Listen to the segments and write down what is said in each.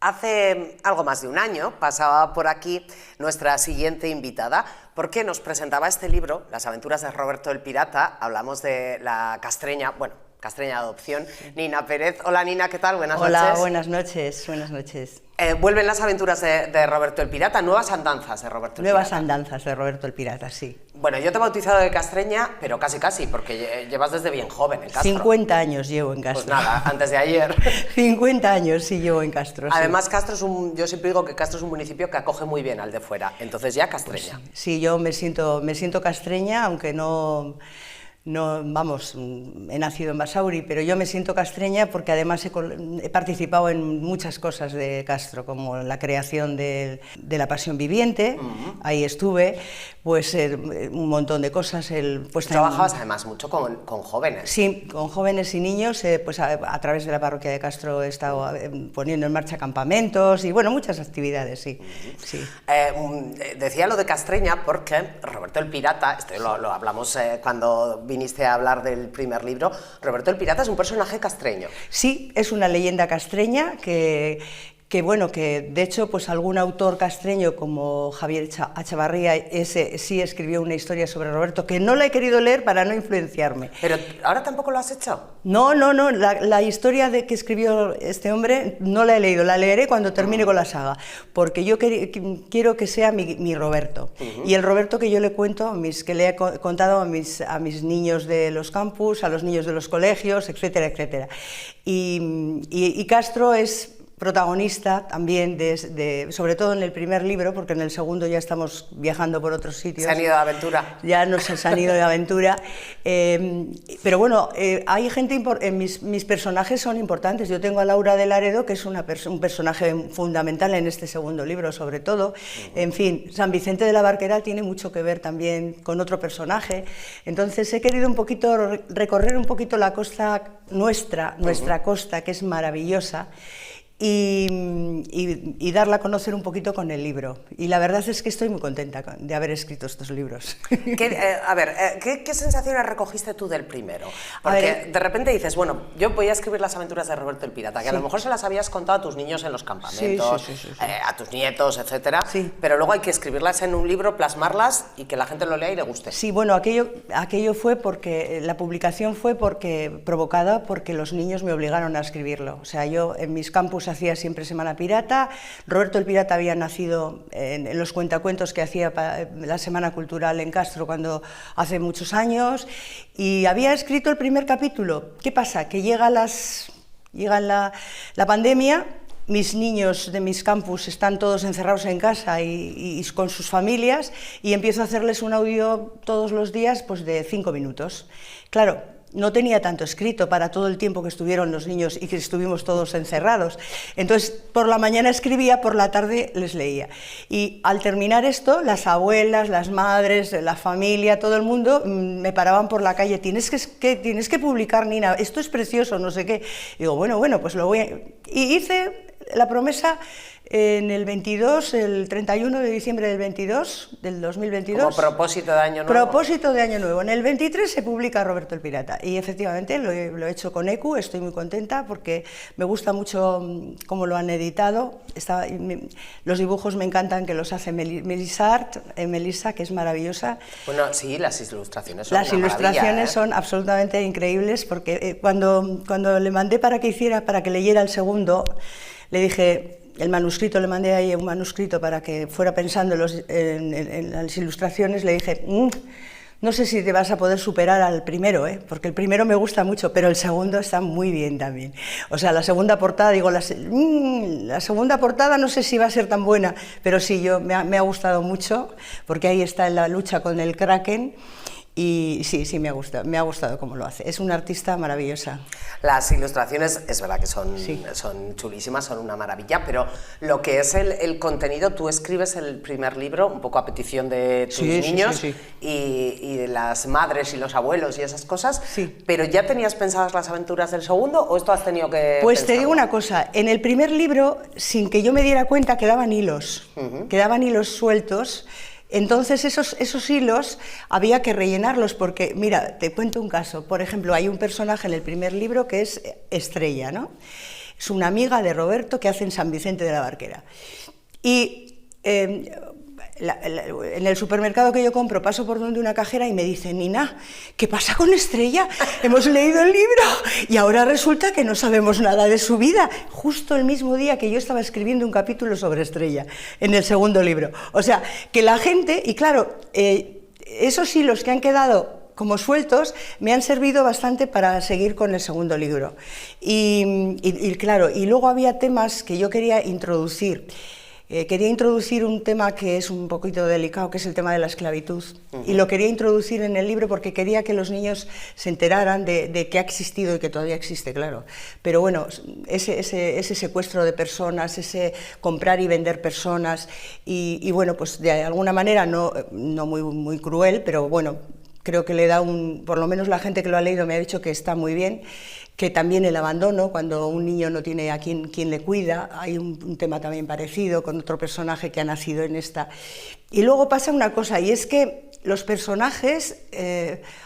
Hace algo más de un año pasaba por aquí nuestra siguiente invitada porque nos presentaba este libro, Las aventuras de Roberto el Pirata. Hablamos de la castreña, bueno, castreña de adopción, Nina Pérez. Hola Nina, ¿qué tal? Buenas noches. Hola, buenas noches, buenas noches. Vuelven las aventuras de Roberto el Pirata, nuevas andanzas de Roberto el Pirata. Nuevas andanzas de Roberto el Pirata, sí. Bueno, yo te he bautizado de castreña, pero casi, porque llevas desde bien joven en Castro. 50 años llevo en Castro. Pues nada, antes de ayer. 50 años sí llevo en Castro, sí. Además, Castro es yo siempre digo que Castro es un municipio que acoge muy bien al de fuera, entonces ya castreña. Pues sí, yo me siento castreña, aunque no, vamos, he nacido en Basauri, pero yo me siento castreña porque además he participado en muchas cosas de Castro, como la creación de la Pasión Viviente, ahí estuve, pues un montón de cosas. Trabajabas además mucho con jóvenes. Sí, con jóvenes y niños, pues a través de la parroquia de Castro he estado poniendo en marcha campamentos y bueno, muchas actividades, sí. Sí. Decía lo de castreña porque Roberto el Pirata, esto lo hablamos cuando viniste a hablar del primer libro, Roberto el Pirata es un personaje castreño. Sí, es una leyenda castreña que bueno, que de hecho pues algún autor castreño como Javier Achavarría ese sí escribió una historia sobre Roberto que no la he querido leer para no influenciarme. ¿Pero ahora tampoco lo has hecho? No, la historia que escribió este hombre no la he leído, la leeré cuando termine con la saga, porque yo quiero que sea mi Roberto, y el Roberto que yo le cuento, que le he contado a mis niños de los campus, a los niños de los colegios, etcétera, etcétera. Y Castro es protagonista también, sobre todo en el primer libro, porque en el segundo ya estamos viajando por otros sitios. Se han ido de aventura. Ya nos han ido de aventura. Pero bueno, hay gente, mis personajes son importantes. Yo tengo a Laura de Laredo, que es un personaje fundamental en este segundo libro, sobre todo. En fin, San Vicente de la Barquera tiene mucho que ver también con otro personaje. Entonces he querido un poquito recorrer un poquito la costa nuestra costa, que es maravillosa, y darla a conocer un poquito con el libro. Y la verdad es que estoy muy contenta de haber escrito estos libros. ¿Qué sensaciones recogiste tú del primero? Porque de repente dices, bueno, yo voy a escribir las aventuras de Roberto el Pirata, que a lo mejor se las habías contado a tus niños en los campamentos, sí. A tus nietos, etcétera, sí. Pero luego hay que escribirlas en un libro, plasmarlas y que la gente lo lea y le guste. Sí, bueno, aquello fue porque, la publicación fue provocada porque los niños me obligaron a escribirlo. O sea, yo en mis campus hacía siempre Semana Pirata. Roberto el Pirata había nacido en los cuentacuentos que hacía la Semana Cultural en Castro hace muchos años, y había escrito el primer capítulo. ¿Qué pasa? Que llega la pandemia, mis niños de mis campus están todos encerrados en casa y con sus familias, y empiezo a hacerles un audio todos los días pues de 5 minutos. Claro, no tenía tanto escrito para todo el tiempo que estuvieron los niños y que estuvimos todos encerrados. Entonces, por la mañana escribía, por la tarde les leía. Y al terminar esto, las abuelas, las madres, la familia, todo el mundo me paraban por la calle. Tienes que publicar, Nina, esto es precioso, no sé qué. Y digo, bueno, pues lo voy a... Y hice la promesa en el 22, el 31 de diciembre del 2022. Como propósito de Año Nuevo. Propósito de Año Nuevo. En el 23 se publica Roberto el Pirata, y efectivamente lo he hecho con ECU. Estoy muy contenta porque me gusta mucho cómo lo han editado. Los dibujos me encantan, que los hace Melissa, que es maravillosa. Bueno, sí, las ilustraciones son Las ilustraciones son absolutamente increíbles, porque cuando le mandé para que leyera el segundo, le dije... El manuscrito, le mandé ahí un manuscrito para que fuera pensando en las ilustraciones. Le dije, no sé si te vas a poder superar al primero, porque el primero me gusta mucho, pero el segundo está muy bien también. O sea, la segunda portada, digo, la segunda portada no sé si va a ser tan buena, pero sí, me ha gustado mucho, porque ahí está en la lucha con el Kraken. Y sí, me ha gustado cómo lo hace. Es una artista maravillosa. Las ilustraciones, es verdad que son chulísimas, son una maravilla, pero lo que es el contenido, tú escribes el primer libro un poco a petición de tus niños y de las madres y los abuelos y esas cosas, pero ¿ya tenías pensadas las aventuras del segundo o esto has tenido que Pues pensarlo? Te digo una cosa, en el primer libro, sin que yo me diera cuenta, quedaban hilos sueltos. Entonces esos hilos había que rellenarlos porque, mira, te cuento un caso. Por ejemplo, hay un personaje en el primer libro que es Estrella, ¿no? es una amiga de Roberto que hace en San Vicente de la Barquera. Y en el supermercado que yo compro paso por donde una cajera y me dice: Nina, ¿qué pasa con Estrella? Hemos leído el libro y ahora resulta que no sabemos nada de su vida. Justo el mismo día que yo estaba escribiendo un capítulo sobre Estrella, en el segundo libro. O sea, que la gente, y claro, esos hilos que han quedado como sueltos me han servido bastante para seguir con el segundo libro. Y claro, y luego había temas que yo quería introducir. Quería introducir un tema que es un poquito delicado, que es el tema de la esclavitud. Y lo quería introducir en el libro porque quería que los niños se enteraran de que ha existido y que todavía existe, claro. Pero bueno, ese secuestro de personas, ese comprar y vender personas, y bueno, pues de alguna manera no muy cruel, pero bueno, creo que le da por lo menos la gente que lo ha leído me ha dicho que está muy bien. Que también el abandono, cuando un niño no tiene a quien le cuida, hay un tema también parecido con otro personaje que ha nacido en esta. Y luego pasa una cosa, y es que los personajes,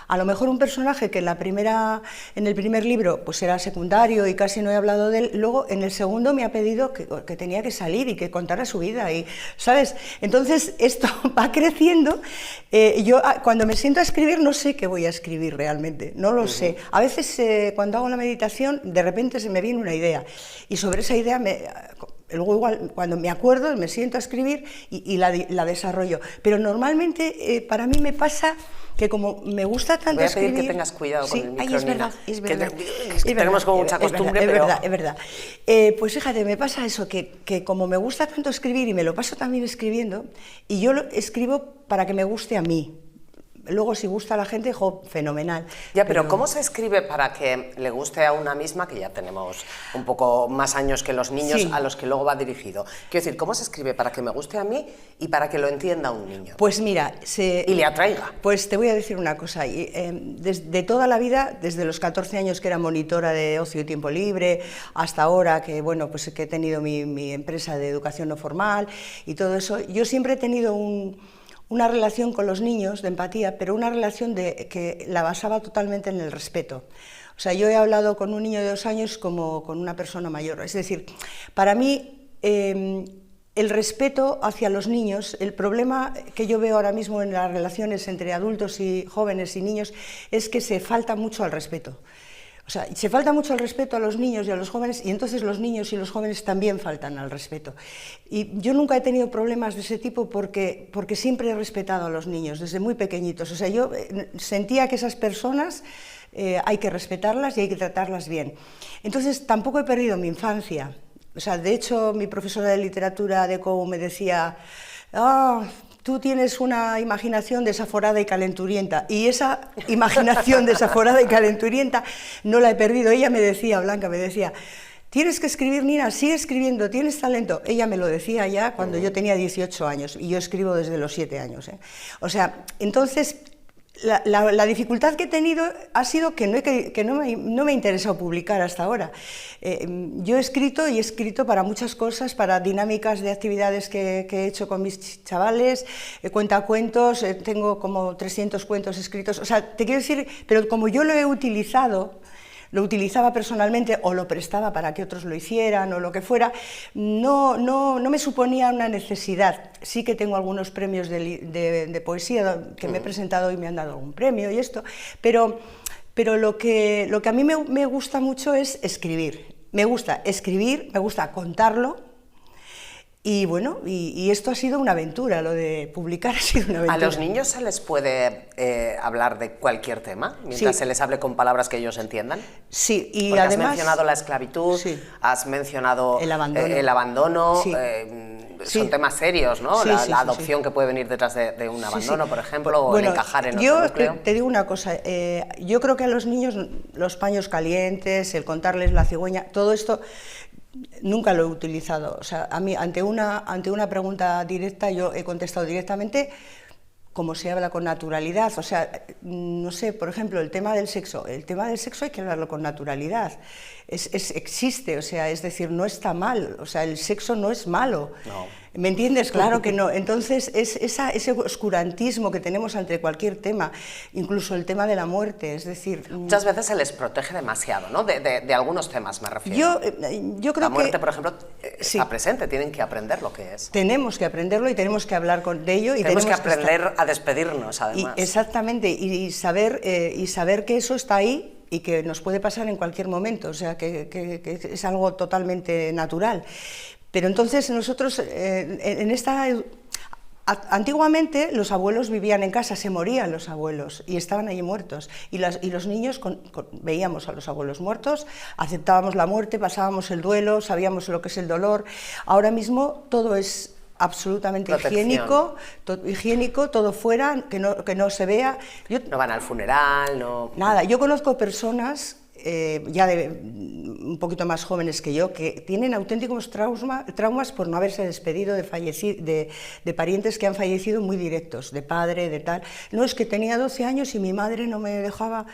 a lo mejor un personaje que en el primer libro pues era secundario y casi no he hablado de él, luego en el segundo me ha pedido que tenía que salir y que contara su vida, y, ¿sabes? Entonces esto va creciendo. Yo cuando me siento a escribir no sé qué voy a escribir realmente, no lo sé. A veces cuando hago la meditación de repente se me viene una idea y sobre esa idea luego igual cuando me acuerdo me siento a escribir y la desarrollo, pero normalmente para mí me pasa que como me gusta tanto escribir... Voy a pedir que tengas cuidado con el micro, es verdad, es verdad. Que tenemos como mucha costumbre, pero... Es verdad. Pues fíjate, me pasa eso, que como me gusta tanto escribir y me lo paso también escribiendo, y yo lo escribo para que me guste a mí. Luego, si gusta a la gente, fenomenal. Ya, pero ¿cómo se escribe para que le guste a una misma, que ya tenemos un poco más años que los niños, sí, a los que luego va dirigido? Quiero decir, ¿cómo se escribe para que me guste a mí y para que lo entienda un niño? Pues mira, y le atraiga. Pues te voy a decir una cosa. Desde toda la vida, desde los 14 años que era monitora de ocio y tiempo libre, hasta ahora que, bueno, pues que he tenido mi empresa de educación no formal y todo eso, yo siempre he tenido una relación con los niños de empatía, pero una relación que la basaba totalmente en el respeto. O sea, yo he hablado con un niño de 2 años como con una persona mayor. Es decir, para mí el respeto hacia los niños, el problema que yo veo ahora mismo en las relaciones entre adultos y jóvenes y niños es que se falta mucho al respeto. O sea, se falta mucho el respeto a los niños y a los jóvenes, y entonces los niños y los jóvenes también faltan al respeto. Y yo nunca he tenido problemas de ese tipo porque siempre he respetado a los niños, desde muy pequeñitos. O sea, yo sentía que esas personas hay que respetarlas y hay que tratarlas bien. Entonces, tampoco he perdido mi infancia. O sea, de hecho, mi profesora de literatura de COU me decía... tú tienes una imaginación desaforada y calenturienta, y esa imaginación desaforada y calenturienta no la he perdido. Ella me decía, Blanca me decía, tienes que escribir, Nina, sigue escribiendo, tienes talento. Ella me lo decía ya cuando yo tenía 18 años, y yo escribo desde los 7 años. O sea, entonces... La dificultad que he tenido ha sido que no me ha interesado publicar hasta ahora. Yo he escrito para muchas cosas, para dinámicas de actividades que he hecho con mis chavales, cuentacuentos, tengo como 300 cuentos escritos. O sea, te quiero decir, pero como yo lo utilizaba personalmente o lo prestaba para que otros lo hicieran o lo que fuera, no me suponía una necesidad. Sí que tengo algunos premios de poesía que me he presentado y me han dado algún premio y esto, pero lo que a mí me gusta mucho es escribir. Me gusta escribir, me gusta contarlo. Y bueno, y esto ha sido una aventura, lo de publicar ha sido una aventura. ¿A los niños se les puede hablar de cualquier tema, mientras se les hable con palabras que ellos entiendan? Sí, y porque además... has mencionado la esclavitud, has mencionado el abandono, son temas serios, ¿no? La adopción que puede venir detrás de un abandono, por ejemplo, o el encajar en otro núcleo. Yo te digo una cosa, yo creo que a los niños los paños calientes, el contarles la cigüeña, todo esto... Nunca lo he utilizado. O sea, a mí ante una pregunta directa yo he contestado directamente como se habla con naturalidad. O sea, no sé, por ejemplo, el tema del sexo hay que hablarlo con naturalidad. Existe, o sea, es decir, no está mal, o sea, el sexo no es malo. No. ¿Me entiendes? Claro que no. Entonces, ese oscurantismo que tenemos ante cualquier tema, incluso el tema de la muerte, es decir... Muchas veces se les protege demasiado, ¿no? De algunos temas me refiero. Yo creo que... La muerte, por ejemplo, está presente, tienen que aprender lo que es. Tenemos que aprenderlo y tenemos que hablar de ello. Y tenemos que aprender a despedirnos, además. Exactamente, y saber que eso está ahí, y que nos puede pasar en cualquier momento, o sea, que es algo totalmente natural. Pero entonces nosotros, antiguamente los abuelos vivían en casa, se morían los abuelos y estaban allí muertos. Y los niños veíamos a los abuelos muertos, aceptábamos la muerte, pasábamos el duelo, sabíamos lo que es el dolor. Ahora mismo todo es absolutamente higiénico, todo fuera, que no se vea. No van al funeral, no... Nada, yo conozco personas, ya un poquito más jóvenes que yo, que tienen auténticos traumas por no haberse despedido de parientes que han fallecido muy directos, de padre, de tal. No, es que tenía 12 años y mi madre no me dejaba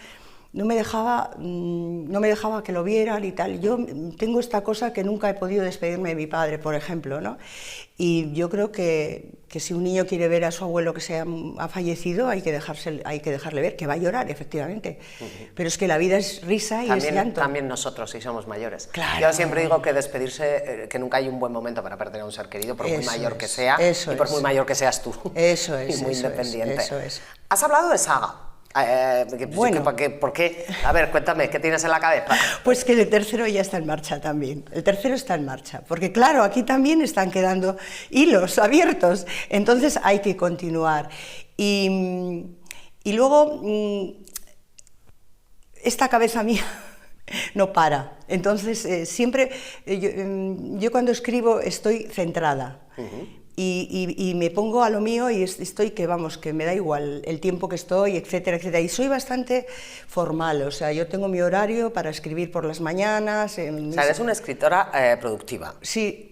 que lo vieran y tal. Yo tengo esta cosa que nunca he podido despedirme de mi padre, por ejemplo, ¿no? Y yo creo que si un niño quiere ver a su abuelo que ha fallecido, hay que dejarle ver, que va a llorar, efectivamente. Pero es que la vida es risa y es llanto. También nosotros, si somos mayores. Claro. Yo siempre digo que despedirse, que nunca hay un buen momento para perder a un ser querido, por muy mayor que sea, y por muy mayor que seas tú. Eso es. Y muy independiente. Eso es. Has hablado de saga. Bueno. ¿Por qué? A ver, cuéntame, ¿qué tienes en la cabeza? Pues que el tercero ya está en marcha también. El tercero está en marcha, porque claro, aquí también están quedando hilos abiertos, entonces hay que continuar. Y luego, esta cabeza mía no para, entonces siempre, yo cuando escribo estoy centrada. Y me pongo a lo mío y estoy que me da igual el tiempo que estoy, etcétera, etcétera. Y soy bastante formal, o sea, yo tengo mi horario para escribir por las mañanas. O sea, eres una escritora productiva. Sí,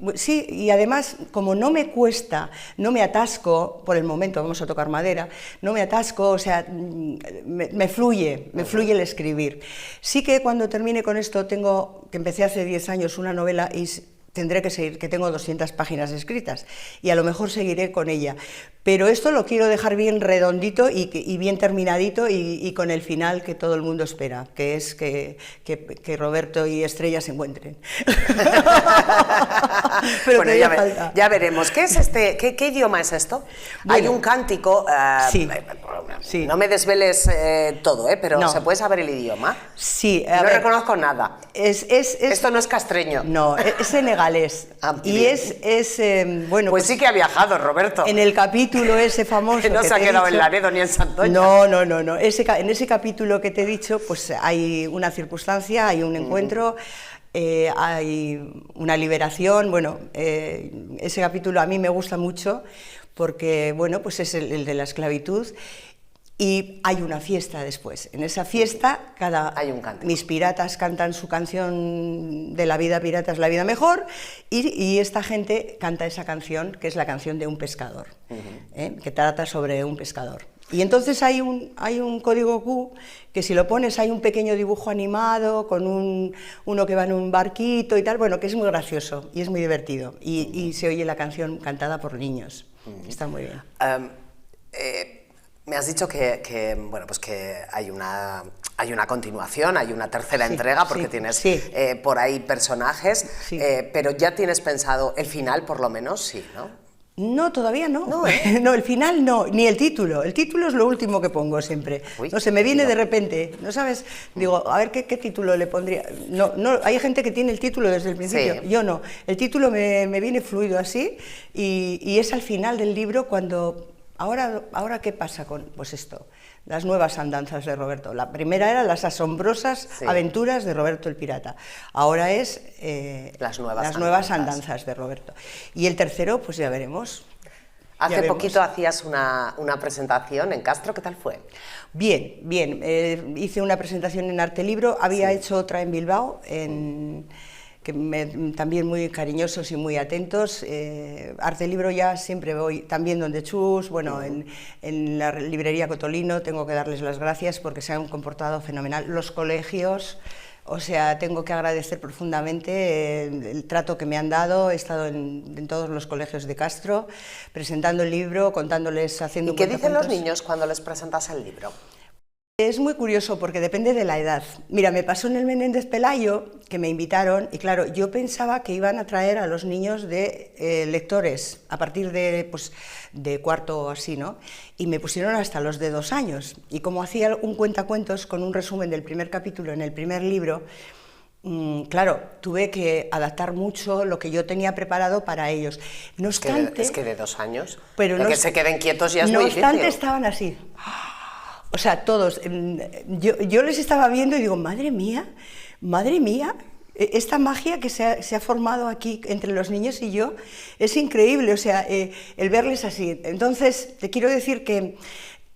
y además, como no me cuesta, no me atasco, por el momento, vamos a tocar madera, no me atasco, o sea, me fluye el escribir. Sí que cuando termine con esto, que empecé hace 10 años una novela y tendré que seguir, que tengo 200 páginas escritas, y a lo mejor seguiré con ella. Pero esto lo quiero dejar bien redondito y bien terminadito y con el final que todo el mundo espera, que es que Roberto y Estrella se encuentren. Pero bueno, ya veremos. ¿Qué es qué idioma es esto? Bueno, hay un cántico. Sí. No me desveles todo, pero no. ¿Se puede saber el idioma? Sí. No reconozco nada. Esto no es castreño. No, es senegalés. Y bueno. Pues sí que ha viajado, Roberto. En el capítulo ese famoso que no se ha quedado en Laredo ni en Santoña. No. En ese capítulo que te he dicho, pues hay una circunstancia, hay un encuentro, hay una liberación. Bueno, ese capítulo a mí me gusta mucho porque, bueno, pues es el de la esclavitud. Y hay una fiesta después. En esa fiesta, mis piratas cantan su canción de la vida pirata es la vida mejor, y esta gente canta esa canción, que es la canción de un pescador, que trata sobre un pescador. Y entonces hay un código Q, que si lo pones hay un pequeño dibujo animado, con uno que va en un barquito y tal, bueno, que es muy gracioso y es muy divertido. Y se oye la canción cantada por niños. Está muy bien. Me has dicho que hay una continuación, hay una tercera entrega, porque tienes por ahí personajes, pero ya tienes pensado el final, por lo menos, sí, ¿no? No, todavía no. No, el final no, ni el título. El título es lo último que pongo siempre. No sé, me viene de repente, ¿no sabes? Digo, a ver, ¿qué título le pondría? No, hay gente que tiene el título desde el principio, yo no. El título me viene fluido así y es al final del libro cuando... Ahora, ¿qué pasa con esto? Las nuevas andanzas de Roberto. La primera era las asombrosas aventuras de Roberto el Pirata. Ahora es las nuevas andanzas de Roberto. Y el tercero, pues ya veremos. Hace poquito hacías una presentación en Castro, ¿qué tal fue? Bien. Hice una presentación en Arte Libro, había hecho otra en Bilbao, también muy cariñosos y muy atentos. Arte Libro ya siempre voy, también donde Chus, bueno, en la librería Cotolino tengo que darles las gracias porque se han comportado fenomenal. Los colegios, O sea, tengo que agradecer profundamente el trato que me han dado. He estado en todos los colegios de Castro, presentando el libro, contándoles, haciendo... ¿Y qué dicen los niños cuando les presentas el libro? Es muy curioso porque depende de la edad. Mira, me pasó en el Menéndez Pelayo, que me invitaron, y claro, yo pensaba que iban a traer a los niños de lectores, a partir de, pues, de cuarto o así, ¿no? Y me pusieron hasta los de 2 años. Y como hacía un cuentacuentos con un resumen del primer capítulo en el primer libro, claro, tuve que adaptar mucho lo que yo tenía preparado para ellos. No obstante... Es que de 2 años, pero que se queden quietos ya es muy difícil. No obstante, estaban así. O sea, todos. Yo les estaba viendo y digo, madre mía, esta magia que se ha formado aquí entre los niños y yo es increíble, o sea, el verles así. Entonces, te quiero decir que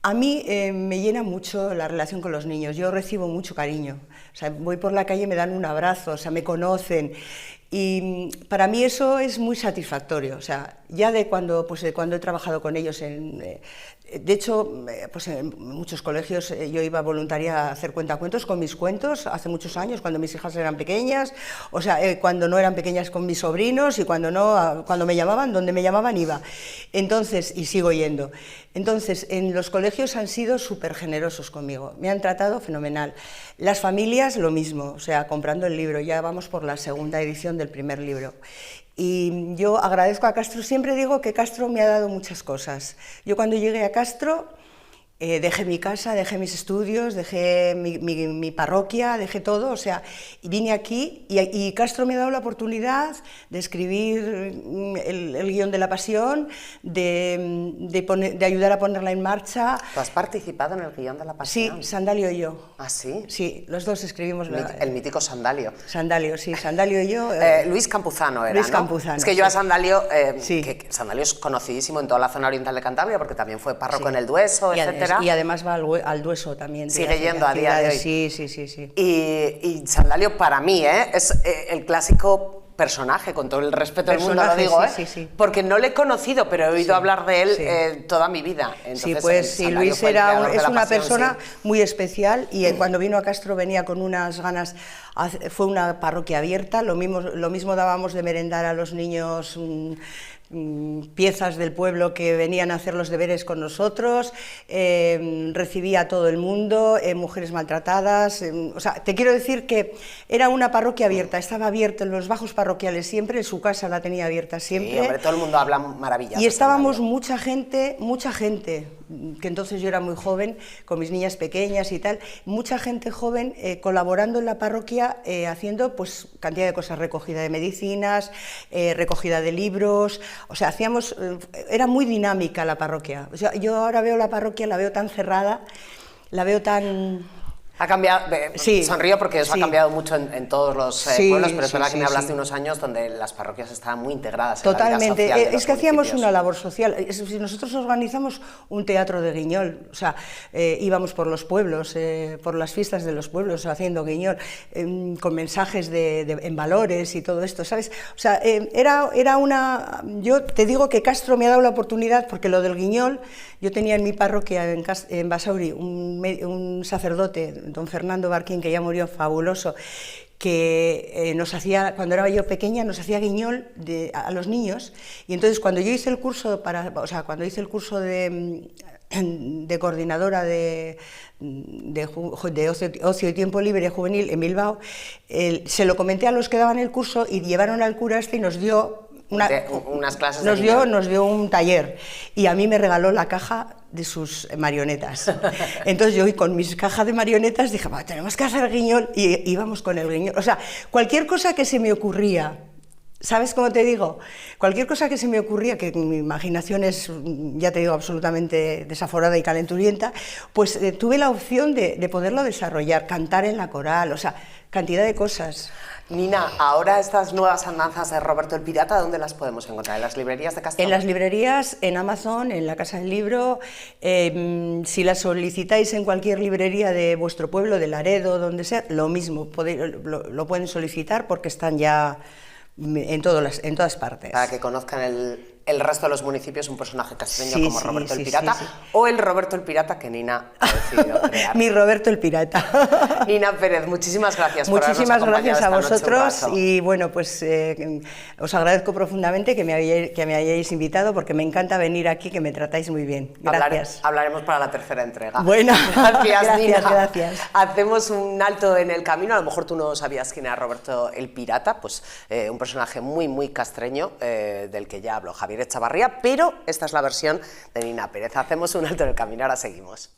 a mí me llena mucho la relación con los niños, yo recibo mucho cariño. O sea, voy por la calle y me dan un abrazo, o sea, me conocen. Y para mí eso es muy satisfactorio, o sea, ya de cuando he trabajado con ellos de hecho, pues en muchos colegios yo iba voluntaria a hacer cuentacuentos con mis cuentos hace muchos años, cuando mis hijas eran pequeñas, o sea, cuando no eran pequeñas con mis sobrinos y cuando me llamaban, donde me llamaban iba. Entonces, y sigo yendo. Entonces, en los colegios han sido súper generosos conmigo, me han tratado fenomenal. Las familias lo mismo, o sea, comprando el libro, ya vamos por la segunda edición del primer libro. Y yo agradezco a Castro, siempre digo que Castro me ha dado muchas cosas. Yo cuando llegué a Castro dejé mi casa, dejé mis estudios, dejé mi parroquia, dejé todo, o sea, y vine aquí y Castro me ha dado la oportunidad de escribir el guión de La Pasión, de ayudar a ponerla en marcha. ¿Tú has participado en el guión de La Pasión? Sí, Sandalio y yo. ¿Ah, sí? Sí, los dos escribimos... El mítico Sandalio. Sandalio, sí, Sandalio y yo... Luis Campuzano era, Luis ¿no? Campuzano, es que yo a Sandalio, sí. que Sandalio es conocidísimo en toda la zona oriental de Cantabria, porque también fue párroco en el Dueso, etcétera. Y además va al Dueso también. Sigue yendo a día de hoy. Sí. Y Sandalio para mí es el clásico personaje, con todo el respeto del mundo lo digo, sí. Porque no le he conocido, pero he oído hablar de él toda mi vida. Entonces, sí, pues sí, Luis es una persona muy especial y cuando vino a Castro venía con unas ganas, fue una parroquia abierta, lo mismo dábamos de merendar a los niños piezas del pueblo que venían a hacer los deberes con nosotros, recibía a todo el mundo, mujeres maltratadas, o sea, te quiero decir que era una parroquia abierta, estaba abierta en los bajos parroquiales siempre, en su casa la tenía abierta siempre. Sí, hombre, todo el mundo habla maravillas. Y estábamos mucha gente, que entonces yo era muy joven, con mis niñas pequeñas y tal, mucha gente joven colaborando en la parroquia, haciendo pues cantidad de cosas, recogida de medicinas, recogida de libros, o sea, era muy dinámica la parroquia. O sea, yo ahora veo la parroquia, la veo tan cerrada, la veo tan... Ha cambiado, sí, sonrío porque eso ha cambiado mucho en todos los pueblos, pero es verdad que me hablaste de unos años donde las parroquias estaban muy integradas totalmente. En la vida social de es que hacíamos municipios. una labor social. Si nosotros organizamos un teatro de Guiñol, o sea, íbamos por los pueblos, por las fiestas de los pueblos haciendo Guiñol, con mensajes en valores y todo esto, ¿sabes? O sea, era una... Yo te digo que Castro me ha dado la oportunidad, porque lo del Guiñol, yo tenía en mi parroquia en Basauri un sacerdote, don Fernando Barquín, que ya murió, fabuloso, que nos hacía, cuando era yo pequeña, nos hacía Guiñol a los niños, y entonces cuando yo hice el curso de coordinadora de ocio y tiempo libre juvenil en Bilbao, se lo comenté a los que daban el curso y llevaron al cura y nos dio unas clases nos dio un taller, y a mí me regaló la caja de sus marionetas. Entonces yo con mis cajas de marionetas dije, tenemos que hacer Guiñol, y íbamos con el Guiñol. O sea, cualquier cosa que se me ocurría, ¿sabes cómo te digo? Cualquier cosa que se me ocurría, que mi imaginación es, ya te digo, absolutamente desaforada y calenturienta, pues tuve la opción de poderlo desarrollar, cantar en la coral, o sea, cantidad de cosas. Nina, ahora estas nuevas andanzas de Roberto el Pirata, ¿dónde las podemos encontrar? ¿En las librerías de Castro? En las librerías, en Amazon, en la Casa del Libro. Si las solicitáis en cualquier librería de vuestro pueblo, de Laredo, donde sea, lo mismo, lo pueden solicitar porque están ya en todas partes. Para que conozcan el resto de los municipios un personaje castreño como Roberto el Pirata, o el Roberto el Pirata que Nina ha decidido crear. Mi Roberto el Pirata. Nina Pérez, muchísimas gracias por muchísimas gracias a vosotros y bueno, pues os agradezco profundamente que me hayáis invitado porque me encanta venir aquí, que me tratáis muy bien. Gracias. Hablaremos para la tercera entrega. Bueno, gracias, Nina. Gracias. Hacemos un alto en el camino, a lo mejor tú no sabías quién era Roberto el Pirata, pues un personaje muy castreño del que ya habló Javier Echavarría, pero esta es la versión de Nina Pérez. Hacemos un alto en el camino, ahora seguimos.